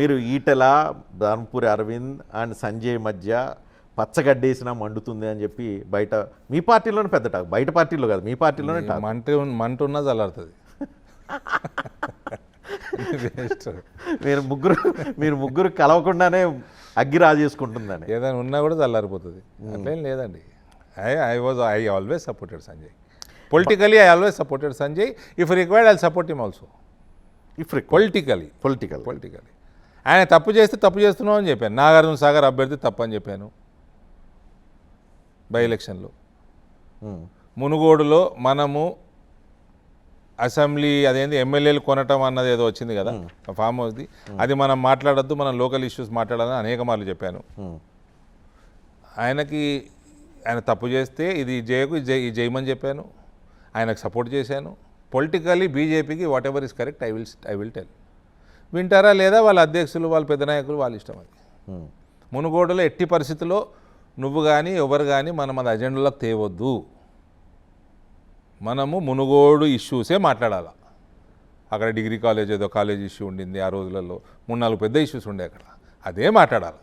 మీరు ఈటెల, ధర్మపురి అరవింద్ అండ్ సంజయ్ మధ్య పచ్చగడ్డేసినా మండుతుంది అని చెప్పి బయట మీ పార్టీలోనే పెద్ద టాక్, బయట పార్టీలో కాదు మీ పార్టీలోనే టాక్. మంట ఉన్నా చల్లారుతుంది. మీరు ముగ్గురు కలవకుండానే అగ్గి రాజేసుకుంటుందని ఏదైనా ఉన్నా కూడా చల్లారిపోతుంది. అట్లేం లేదండి. I always supported Sanjay politically. I always supported Sanjay. If required I support him also. If politically ఆయన తప్పు చేస్తే తప్పు చేస్తున్నావు అని చెప్పాను. నాగార్జున సాగర్ అభ్యర్థి తప్పు అని చెప్పాను బై ఎలక్షన్లో. మునుగోడులో మనము అసెంబ్లీ అదేంటి ఎమ్మెల్యేలు కొనటం అన్నది ఏదో వచ్చింది కదా ఫామ్ హౌస్ది, అది మనం మాట్లాడద్దు, మనం లోకల్ ఇష్యూస్ మాట్లాడాలని అనేక మార్లు చెప్పాను. ఆయన తప్పు చేస్తే ఇది చేయకు, ఇది చేయమని చెప్పాను. ఆయనకు సపోర్ట్ చేశాను. పొలిటికల్లీ బీజేపీకి what ever is correct I will tell. వింటారా లేదా వాళ్ళ అధ్యక్షులు, వాళ్ళ పెద్ద నాయకులు, వాళ్ళ ఇష్టం అది. మునుగోడులో ఎట్టి పరిస్థితుల్లో నువ్వు కానీ ఎవరు కానీ మనం అది అజెండాలోకి తేవద్దు. మనము మునుగోడు ఇష్యూసే మాట్లాడాలి. అక్కడ డిగ్రీ కాలేజ్ ఏదో కాలేజ్ ఇష్యూ ఉండింది ఆ రోజులలో, 3-4 పెద్ద ఇష్యూస్ ఉండే అక్కడ, అదే మాట్లాడాలి.